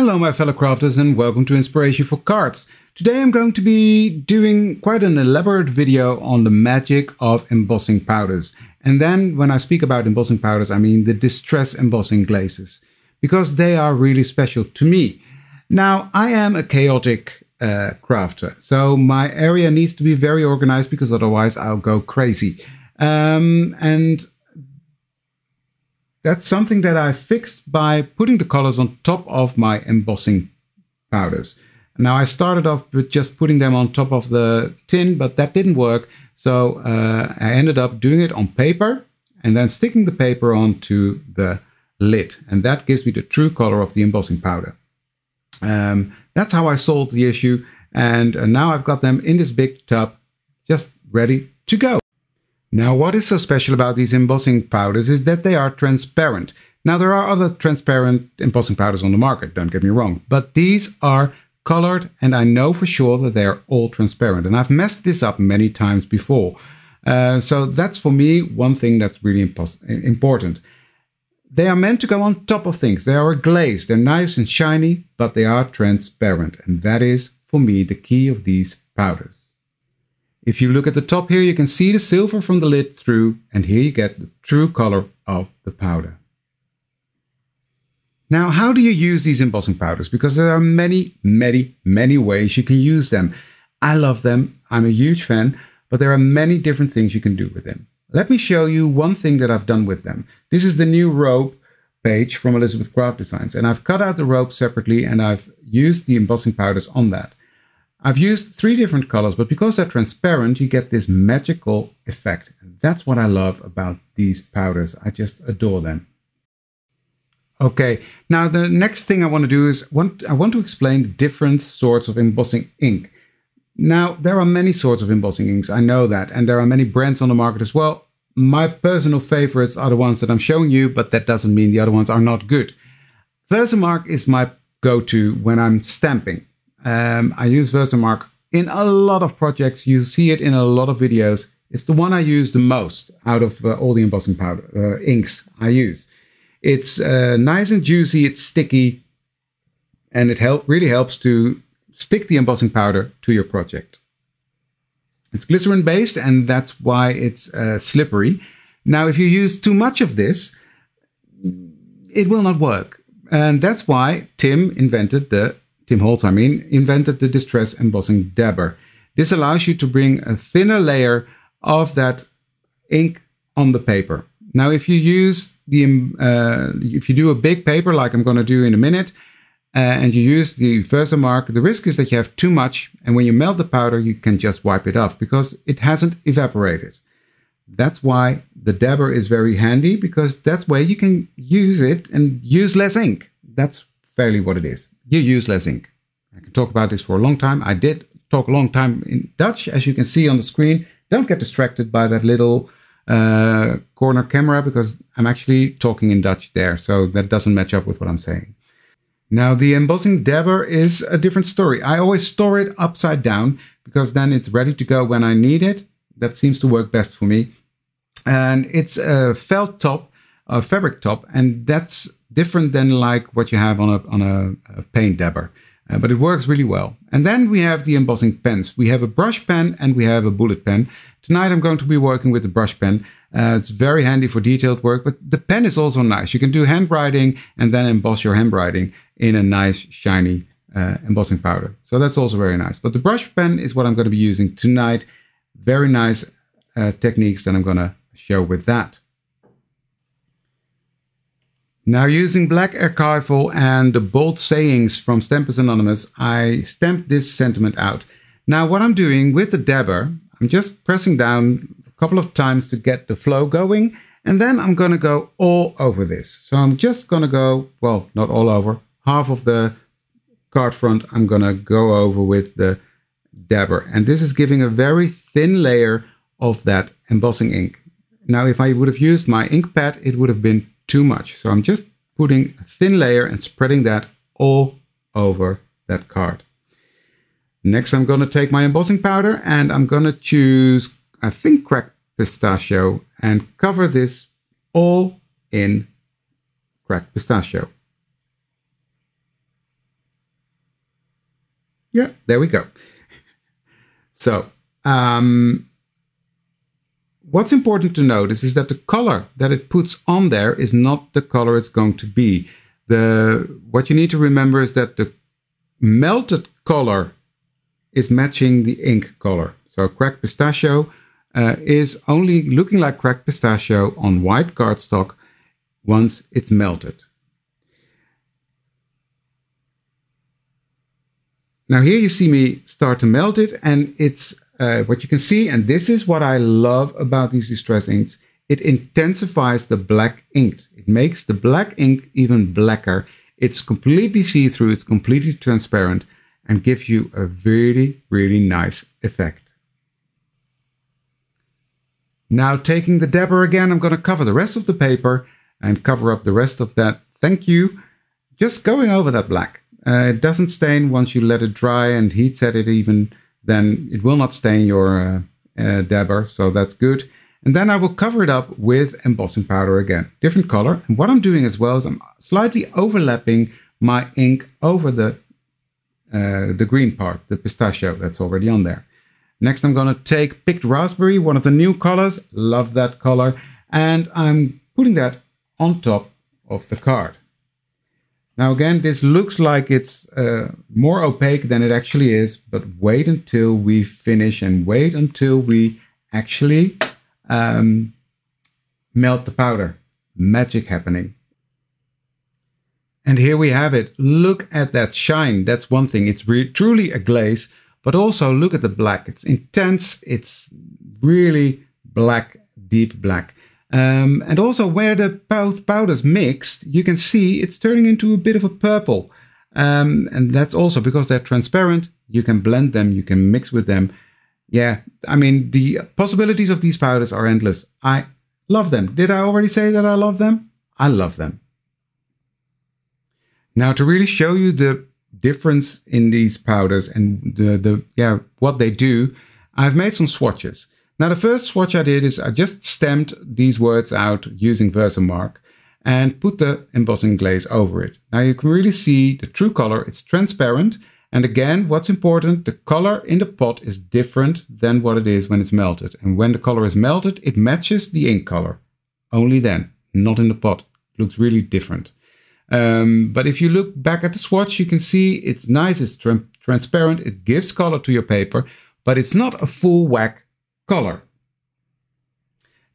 Hello my fellow crafters and welcome to Inspiration for Cards. Today I'm going to be doing quite an elaborate video on the magic of embossing powders. And then when I speak about embossing powders, I mean the Distress Embossing Glazes, because they are really special to me. Now, I am a chaotic crafter, so my area needs to be very organized because otherwise I'll go crazy. And that's something that I fixed by putting the colors on top of my embossing powders. Now I started off with just putting them on top of the tin, but that didn't work. So I ended up doing it on paper and then sticking the paper onto the lid. And that gives me the true color of the embossing powder. That's how I solved the issue. And now I've got them in this big tub, just ready to go. Now, what is so special about these embossing powders is that they are transparent. Now, there are other transparent embossing powders on the market, don't get me wrong, but these are colored and I know for sure that they are all transparent. And I've messed this up many times before. So that's for me one thing that's really important. They are meant to go on top of things. They are a glaze. They're nice and shiny, but they are transparent. And that is, for me, the key of these powders. If you look at the top here, you can see the silver from the lid through, and here you get the true color of the powder. Now, how do you use these embossing powders? Because there are many ways you can use them. I love them. I'm a huge fan, but there are many different things you can do with them. Let me show you one thing that I've done with them. This is the new rope page from Elizabeth Craft Designs, and I've cut out the rope separately and I've used the embossing powders on that. I've used 3 different colors, but because they're transparent, you get this magical effect. That's what I love about these powders. I just adore them. Okay, now the next thing I want to do is I want to explain the different sorts of embossing ink. Now, there are many sorts of embossing inks, I know that, and there are many brands on the market as well. My personal favorites are the ones that I'm showing you, but that doesn't mean the other ones are not good. Versamark is my go-to when I'm stamping. I use Versamark in a lot of projects. You see it in a lot of videos. It's the one I use the most out of all the embossing powder inks I use. It's nice and juicy, it's sticky, and it really helps to stick the embossing powder to your project. It's glycerin based, and that's why it's slippery. Now, if you use too much of this, it will not work. And that's why Tim Holtz invented the Distress Embossing Dabber. This allows you to bring a thinner layer of that ink on the paper. Now, if you use if you do a big paper like I'm going to do in a minute, and you use the Versamark, the risk is that you have too much, and when you melt the powder, you can just wipe it off because it hasn't evaporated. That's why the dabber is very handy, because that's where you can use it and use less ink. That's fairly what it is. You use less ink. I can talk about this for a long time. I did talk a long time in Dutch, as you can see on the screen. Don't get distracted by that little corner camera, because I'm actually talking in Dutch there, so that doesn't match up with what I'm saying. Now, the embossing dabber is a different story. I always store it upside down, because then it's ready to go when I need it. That seems to work best for me. And it's a felt top, a fabric top, and that's different than like what you have on a paint dabber. But it works really well. And then we have the embossing pens. We have a brush pen and we have a bullet pen. Tonight I'm going to be working with the brush pen. It's very handy for detailed work, but the pen is also nice. You can do handwriting and then emboss your handwriting in a nice shiny embossing powder. So that's also very nice. But the brush pen is what I'm going to be using tonight. Very nice techniques that I'm going to show with that. Now, using black archival and the bold sayings from Stampers Anonymous, I stamped this sentiment out. Now, what I'm doing with the dabber, I'm just pressing down a couple of times to get the flow going, and then I'm going to go all over this. So I'm just going to go, well, not all over, half of the card front I'm going to go over with the dabber. And this is giving a very thin layer of that embossing ink. Now, if I would have used my ink pad, it would have been too much. So I'm just putting a thin layer and spreading that all over that card. Next, I'm going to take my embossing powder and I'm going to choose, I think, cracked pistachio, and cover this all in cracked pistachio. Yeah, there we go. So, what's important to notice is that the color that it puts on there is not the color it's going to be. What you need to remember is that the melted color is matching the ink color. So cracked pistachio is only looking like cracked pistachio on white cardstock once it's melted. Now here you see me start to melt it, and it's what you can see, and this is what I love about these distress inks. It intensifies the black ink. It makes the black ink even blacker. It's completely see-through, it's completely transparent, and gives you a really, really nice effect. Now taking the dabber again, I'm going to cover the rest of the paper and cover up the rest of that thank you. Just going over that black. It doesn't stain once you let it dry and heat set it even, then it will not stain your dabber, so that's good. And then I will cover it up with embossing powder again, different color. And what I'm doing as well is I'm slightly overlapping my ink over the green part, the pistachio that's already on there. Next, I'm going to take Picked Raspberry, one of the new colors. Love that color. And I'm putting that on top of the card. Now again, this looks like it's more opaque than it actually is, but wait until we finish and wait until we actually melt the powder. Magic happening. And here we have it. Look at that shine. That's one thing. It's truly a glaze, but also look at the black. It's intense. It's really black, deep black. And also where the both powders mixed, you can see it's turning into a bit of a purple. And that's also because they're transparent. You can blend them, you can mix with them. Yeah, I mean, the possibilities of these powders are endless. I love them. Did I already say that I love them? I love them. Now, to really show you the difference in these powders and what they do, I've made some swatches. Now, the first swatch I did is I just stamped these words out using Versamark and put the embossing glaze over it. Now you can really see the true color. It's transparent. And again, what's important, the color in the pot is different than what it is when it's melted. And when the color is melted, it matches the ink color. Only then, not in the pot. It looks really different. But if you look back at the swatch, you can see it's nice, it's transparent, it gives color to your paper, but it's not a full whack color.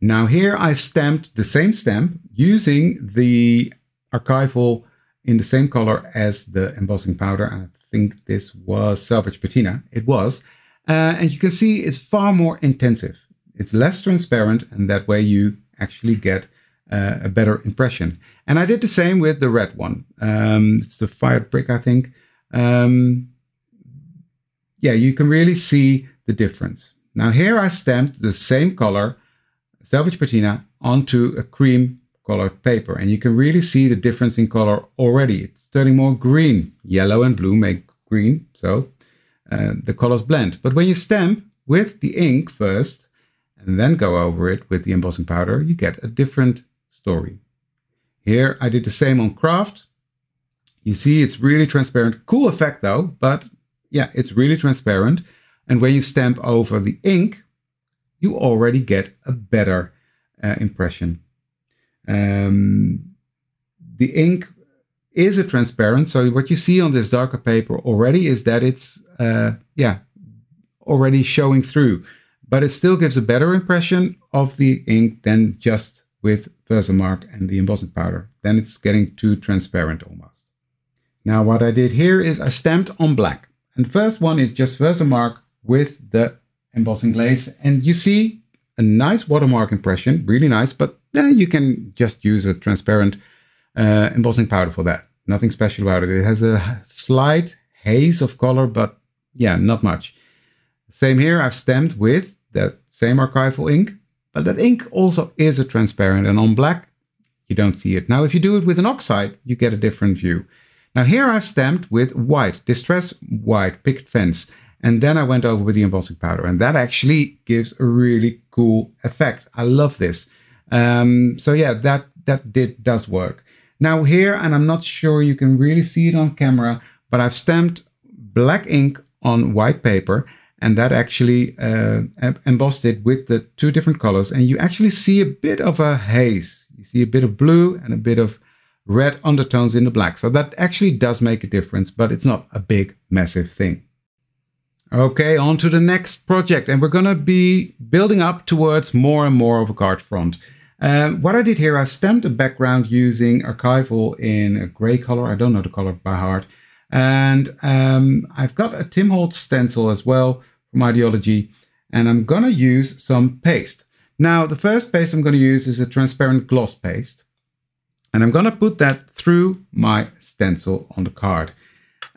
Now here I stamped the same stamp using the archival in the same color as the embossing powder. I think this was Salvage Patina. It was. And you can see it's far more intensive. It's less transparent, and that way you actually get a better impression. And I did the same with the red one. It's the Fired Brick, I think. Yeah, you can really see the difference. Now here I stamped the same color, Salvage Patina, onto a cream colored paper. And you can really see the difference in color already. It's turning more green. Yellow and blue make green, so the colors blend. But when you stamp with the ink first, and then go over it with the embossing powder, you get a different story. Here I did the same on Craft. You see it's really transparent. Cool effect though, but yeah, it's really transparent. And when you stamp over the ink, you already get a better impression. The ink is a transparent, so what you see on this darker paper already is that it's already showing through. But it still gives a better impression of the ink than just with Versamark and the embossing powder. Then it's getting too transparent almost. Now what I did here is I stamped on black. And the first one is just Versamark with the embossing glaze. And you see a nice watermark impression, really nice, but then you can just use a transparent embossing powder for that. Nothing special about it. It has a slight haze of color, but yeah, not much. Same here, I've stamped with that same archival ink, but that ink also is a transparent, and on black, you don't see it. Now, if you do it with an oxide, you get a different view. Now here I've stamped with white, Distress White, Picked Pens, and then I went over with the embossing powder, and that actually gives a really cool effect. I love this. So yeah, that does work. Now here, and I'm not sure you can really see it on camera, but I've stamped black ink on white paper, and that actually embossed it with the two different colors. And you actually see a bit of a haze. You see a bit of blue and a bit of red undertones in the black. So that actually does make a difference, but it's not a big, massive thing. Okay, on to the next project. And we're going to be building up towards more and more of a card front. What I did here, I stamped a background using Archival in a gray color. I don't know the color by heart. And I've got a Tim Holtz stencil as well from Ideology. And I'm going to use some paste. Now, the first paste I'm going to use is a transparent gloss paste. And I'm going to put that through my stencil on the card.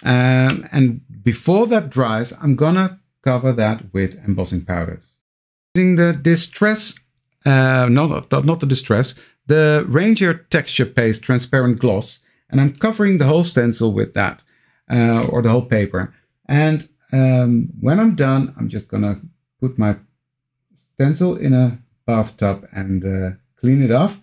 And before that dries, I'm going to cover that with embossing powders. Using the Distress, not the Distress, the Ranger Texture Paste Transparent Gloss. And I'm covering the whole stencil with that, or the whole paper. And when I'm done, I'm just going to put my stencil in a bathtub and clean it off.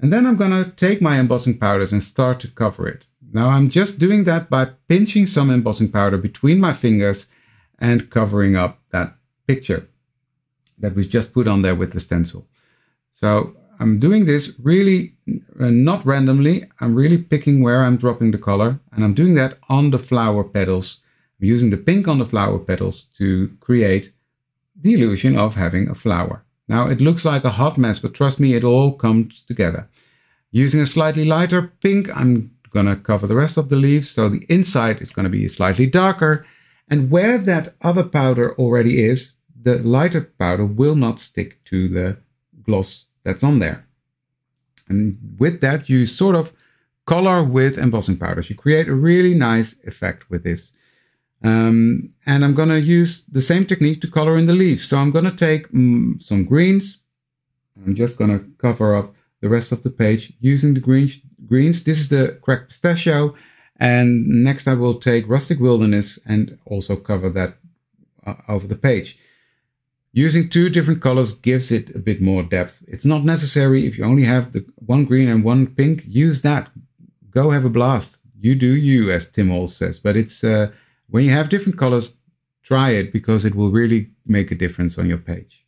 And then I'm going to take my embossing powders and start to cover it. Now I'm just doing that by pinching some embossing powder between my fingers and covering up that picture that we just put on there with the stencil. So I'm doing this really not randomly. I'm really picking where I'm dropping the color, and I'm doing that on the flower petals. I'm using the pink on the flower petals to create the illusion of having a flower. Now it looks like a hot mess, but trust me, it all comes together. Using a slightly lighter pink, I'm going to cover the rest of the leaves, so the inside is going to be slightly darker. And where that other powder already is, the lighter powder will not stick to the gloss that's on there. And with that, you sort of color with embossing powders. You create a really nice effect with this. And I'm going to use the same technique to color in the leaves. So I'm going to take some greens. I'm just going to cover up the rest of the page using the greens. This is the cracked pistachio. And next I will take rustic wilderness and also cover that over the page. Using two different colors gives it a bit more depth. It's not necessary. If you only have the one green and one pink, use that. Go have a blast. You do you, as Tim Holtz says. But it's when you have different colors, try it, because it will really make a difference on your page.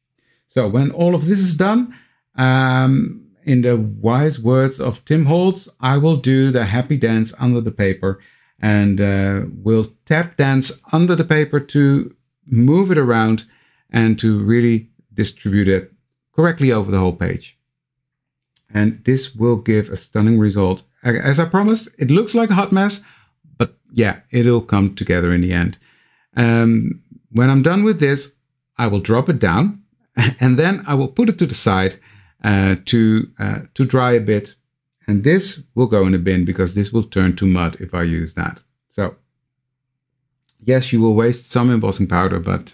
So when all of this is done, in the wise words of Tim Holtz, I will do the happy dance under the paper, and will tap dance under the paper to move it around and to really distribute it correctly over the whole page. And this will give a stunning result. As I promised, it looks like a hot mess, but yeah, it'll come together in the end. When I'm done with this, I will drop it down, and then I will put it to the side to dry a bit. And this will go in a bin, because this will turn to mud if I use that. So yes, you will waste some embossing powder, but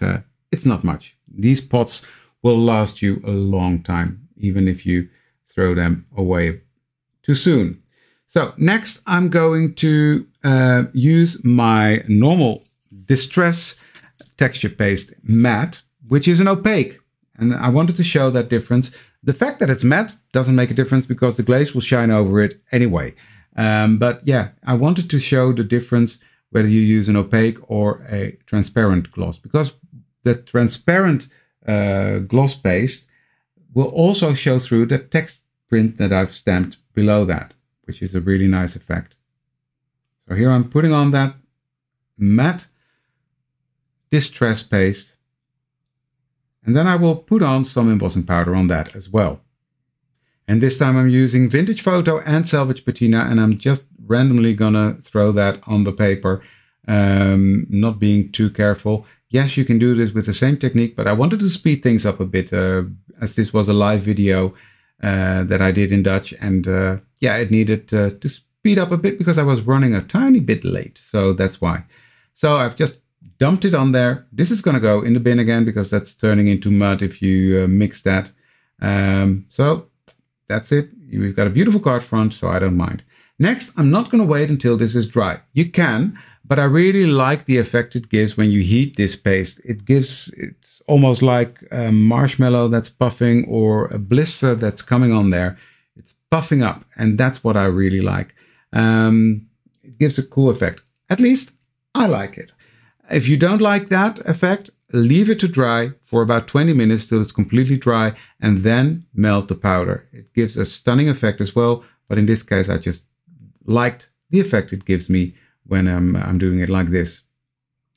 it's not much. These pots will last you a long time, even if you throw them away too soon. So next I'm going to use my normal Distress Texture Paste Matte, which is an opaque. And I wanted to show that difference. The fact that it's matte doesn't make a difference, because the glaze will shine over it anyway. But yeah, I wanted to show the difference whether you use an opaque or a transparent gloss, because the transparent gloss paste will also show through the text print that I've stamped below that, which is a really nice effect. So here I'm putting on that matte Distress paste, and then I will put on some embossing powder on that as well. And this time I'm using Vintage Photo and Salvage Patina, and I'm just randomly gonna throw that on the paper, not being too careful. Yes, you can do this with the same technique, but I wanted to speed things up a bit, as this was a live video that I did in Dutch, and yeah, it needed to speed up a bit because I was running a tiny bit late, so that's why. So I've just dumped it on there. This is going to go in the bin again, because that's turning into mud if you mix that. So that's it. We've got a beautiful card front, so I don't mind. Next, I'm not going to wait until this is dry. You can, but I really like the effect it gives when you heat this paste. It's almost like a marshmallow that's puffing, or a blister that's coming on there. It's puffing up, and that's what I really like. It gives a cool effect. At least I like it. If you don't like that effect, leave it to dry for about 20 minutes till it's completely dry, and then melt the powder. It gives a stunning effect as well, but in this case I just liked the effect it gives me when I'm doing it like this.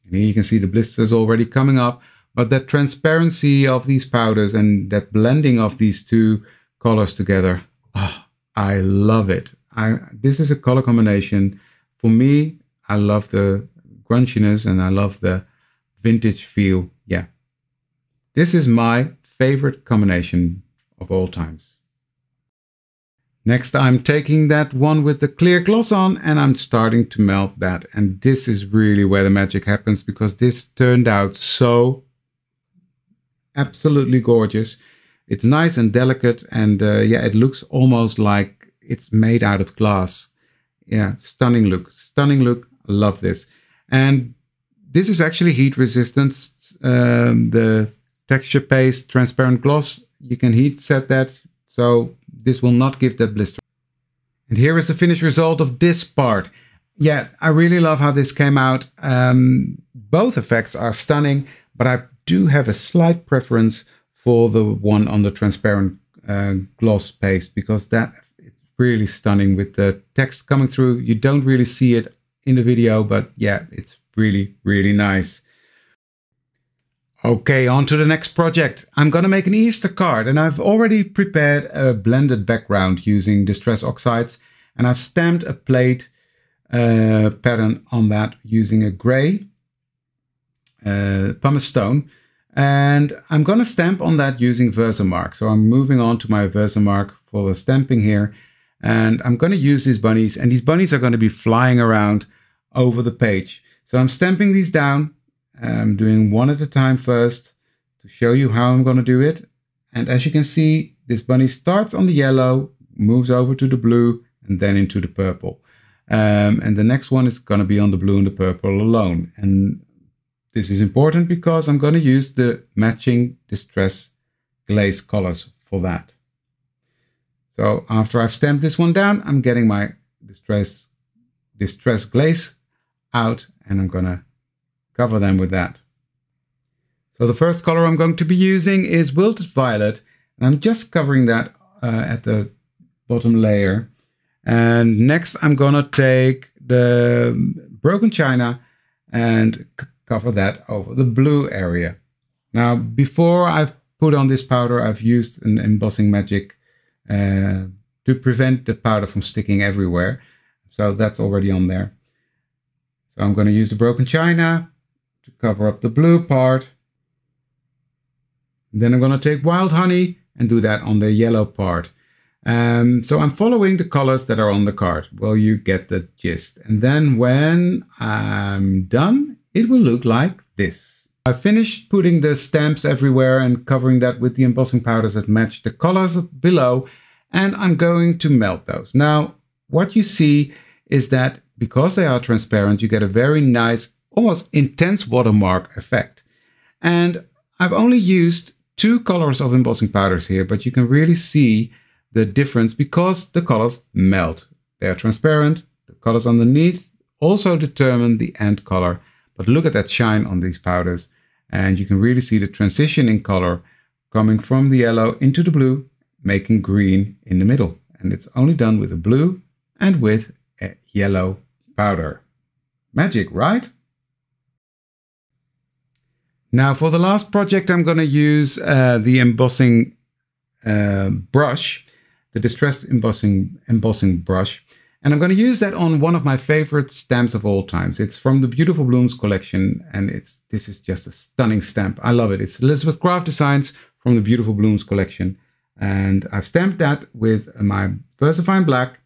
And here you can see the blisters already coming up, but that transparency of these powders and that blending of these two colors together, oh, I love it. This is a color combination. For me, I love the grunchiness and I love the vintage feel. Yeah, this is my favorite combination of all times. Next, I'm taking that one with the clear gloss on and I'm starting to melt that. And this is really where the magic happens, because this turned out so absolutely gorgeous. It's nice and delicate, and yeah, it looks almost like it's made out of glass. Yeah, stunning look, stunning look. I love this. And this is actually heat resistant. The texture paste transparent gloss, you can heat set that, so this will not give that blister. And here is the finished result of this part. Yeah, I really love how this came out. Both effects are stunning, but I do have a slight preference for the one on the transparent gloss paste, because that is really stunning with the text coming through. You don't really see it in the video, but yeah, it's really, really nice. Okay, on to the next project. I'm going to make an Easter card, and I've already prepared a blended background using Distress Oxides, and I've stamped a plate pattern on that using a gray pumice stone, and I'm going to stamp on that using Versamark. So I'm moving on to my Versamark for the stamping here, and I'm going to use these bunnies, and these bunnies are going to be flying around over the page. So I'm stamping these down. I'm doing one at a time first to show you how I'm going to do it. And as you can see, this bunny starts on the yellow, moves over to the blue, and then into the purple. And the next one is going to be on the blue and the purple alone. And this is important because I'm going to use the matching Distress Glaze colors for that. So after I've stamped this one down, I'm getting my Distress Glaze out, and I'm going to cover them with that. So the first color I'm going to be using is Wilted Violet, and I'm just covering that at the bottom layer. And next I'm going to take the Broken China and cover that over the blue area. Now, before I've put on this powder, I've used an embossing magic to prevent the powder from sticking everywhere. So that's already on there. So I'm going to use the Broken China to cover up the blue part. Then I'm going to take Wild Honey and do that on the yellow part. So I'm following the colors that are on the card. Well, you get the gist. And then when I'm done, it will look like this. I finished putting the stamps everywhere and covering that with the embossing powders that match the colors below. And I'm going to melt those. Now, what you see is that because they are transparent, you get a very nice, almost intense watermark effect. And I've only used 2 colors of embossing powders here, but you can really see the difference because the colors melt. They are transparent. The colors underneath also determine the end color. But look at that shine on these powders, and you can really see the transition in color coming from the yellow into the blue, making green in the middle. And it's only done with a blue and with a yellow powder. Magic, right? Now for the last project, I'm going to use the embossing brush, the Distress Embossing brush. And I'm going to use that on one of my favorite stamps of all times. It's from the Beautiful Blooms collection, and this is just a stunning stamp. I love it. It's Elizabeth Craft Designs from the Beautiful Blooms collection. And I've stamped that with my VersaFine Black,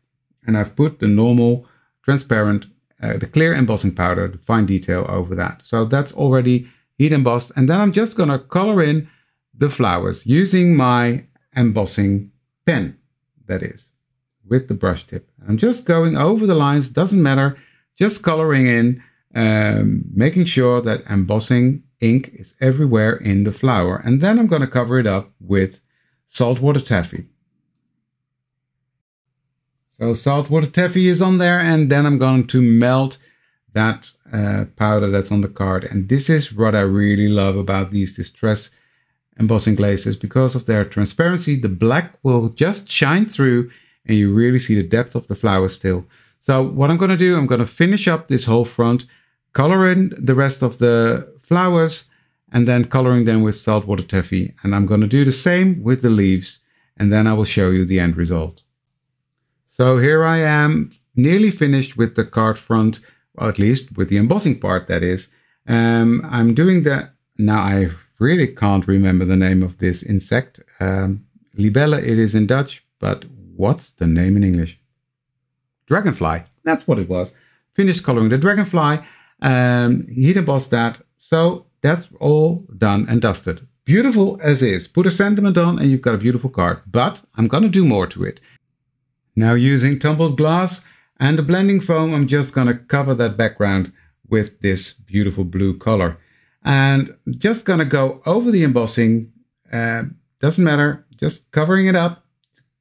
and I've put the normal transparent, the clear embossing powder, the fine detail over that. So that's already heat embossed. And then I'm just going to color in the flowers using my embossing pen, that is, with the brush tip. I'm just going over the lines, doesn't matter, just coloring in, making sure that embossing ink is everywhere in the flower. And then I'm going to cover it up with saltwater taffy. So saltwater taffy is on there, and then I'm going to melt that powder that's on the card. And this is what I really love about these Distress Embossing Glazes. Because of their transparency, the black will just shine through and you really see the depth of the flower still. So what I'm going to do, I'm going to finish up this whole front, color in the rest of the flowers, and then coloring them with saltwater taffy. And I'm going to do the same with the leaves, and then I will show you the end result. So here I am, nearly finished with the card front, or at least with the embossing part, that is. I'm doing that. Now I really can't remember the name of this insect. Libelle it is in Dutch, but what's the name in English? Dragonfly, that's what it was. Finished coloring the dragonfly, heat embossed that. So that's all done and dusted. Beautiful as is. Put a sentiment on and you've got a beautiful card. But I'm going to do more to it. Now using tumbled glass and the blending foam, I'm just going to cover that background with this beautiful blue color. And just going to go over the embossing. Doesn't matter. Just covering it up.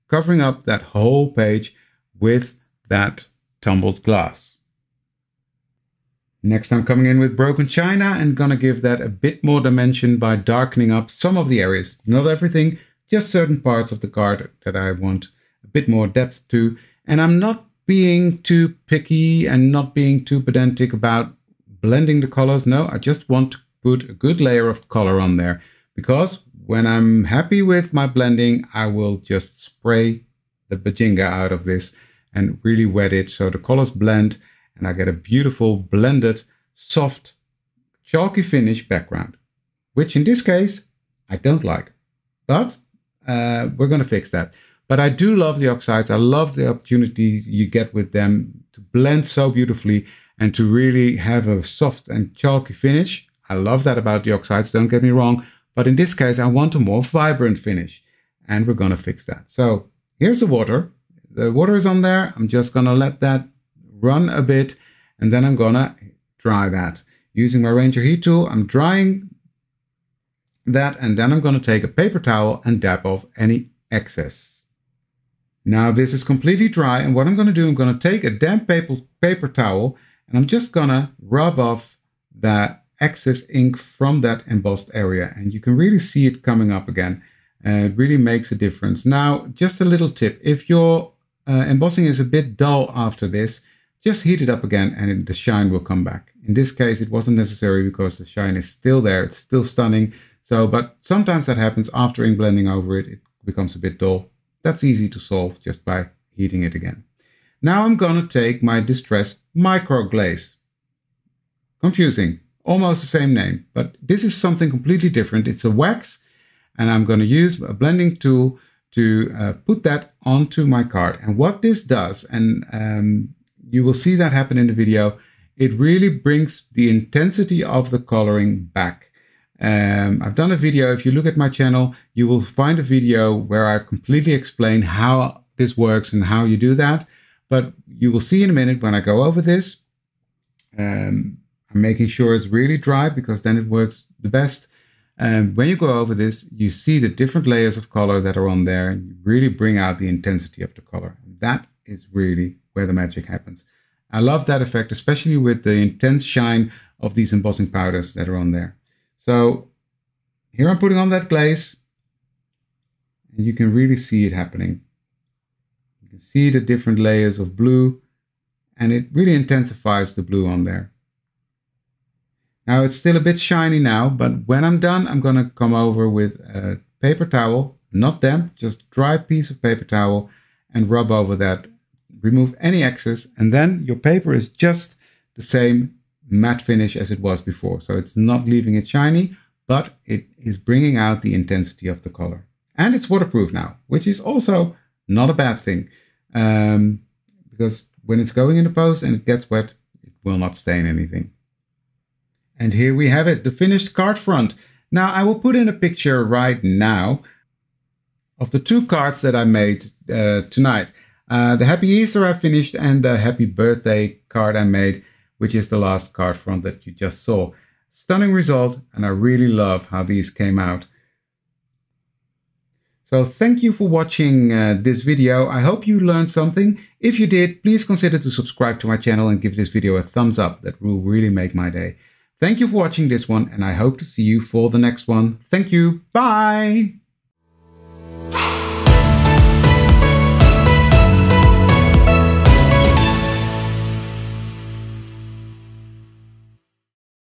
Covering up that whole page with that tumbled glass. Next, I'm coming in with broken china and gonna give that a bit more dimension by darkening up some of the areas. Not everything, just certain parts of the card that I want a bit more depth to. And I'm not being too picky and not being too pedantic about blending the colors. No, I just want to put a good layer of color on there, because when I'm happy with my blending, I will just spray the bajinga out of this and really wet it so the colors blend and I get a beautiful blended, soft, chalky finish background, which in this case, I don't like. But we're going to fix that. But I do love the oxides. I love the opportunity you get with them to blend so beautifully and to really have a soft and chalky finish. I love that about the oxides, don't get me wrong. But in this case, I want a more vibrant finish. And we're going to fix that. So here's the water. The water is on there. I'm just going to let that run a bit. And then I'm going to dry that. Using my Ranger heat tool, I'm drying that. And then I'm going to take a paper towel and dab off any excess. Now this is completely dry. And what I'm going to do, I'm going to take a damp paper towel. And I'm just going to rub off that excess ink from that embossed area, and you can really see it coming up again. It really makes a difference. Now, just a little tip: if your embossing is a bit dull after this, just heat it up again and the shine will come back. In this case, it wasn't necessary because the shine is still there. It's still stunning. So, but sometimes that happens after ink blending over it. It becomes a bit dull. That's easy to solve just by heating it again. Now I'm going to take my Distress Micro Glaze. Confusing. Almost the same name, but this is something completely different. It's a wax, and I'm going to use a blending tool to put that onto my card. And what this does, and you will see that happen in the video, it really brings the intensity of the coloring back. I've done a video. If you look at my channel, you will find a video where I completely explain how this works and how you do that. But you will see in a minute when I go over this. I'm making sure it's really dry because then it works the best. And when you go over this, you see the different layers of color that are on there, and you really bring out the intensity of the color. That is really where the magic happens. I love that effect, especially with the intense shine of these embossing powders that are on there. So here I'm putting on that glaze, and you can really see it happening. You can see the different layers of blue, and it really intensifies the blue on there. Now it's still a bit shiny now, but when I'm done, I'm going to come over with a paper towel, not damp, just dry piece of paper towel, and rub over that. Remove any excess, and then your paper is just the same matte finish as it was before. So it's not leaving it shiny, but it is bringing out the intensity of the color. And it's waterproof now, which is also not a bad thing, because when it's going in the post and it gets wet, it will not stain anything. And here we have it, the finished card front. Now I will put in a picture right now of the two cards that I made tonight. The Happy Easter I finished, and the Happy Birthday card I made, which is the last card front that you just saw. Stunning result, and I really love how these came out. So thank you for watching this video. I hope you learned something. If you did, please consider to subscribe to my channel and give this video a thumbs up. That will really make my day. Thank you for watching this one, and I hope to see you for the next one. Thank you. Bye.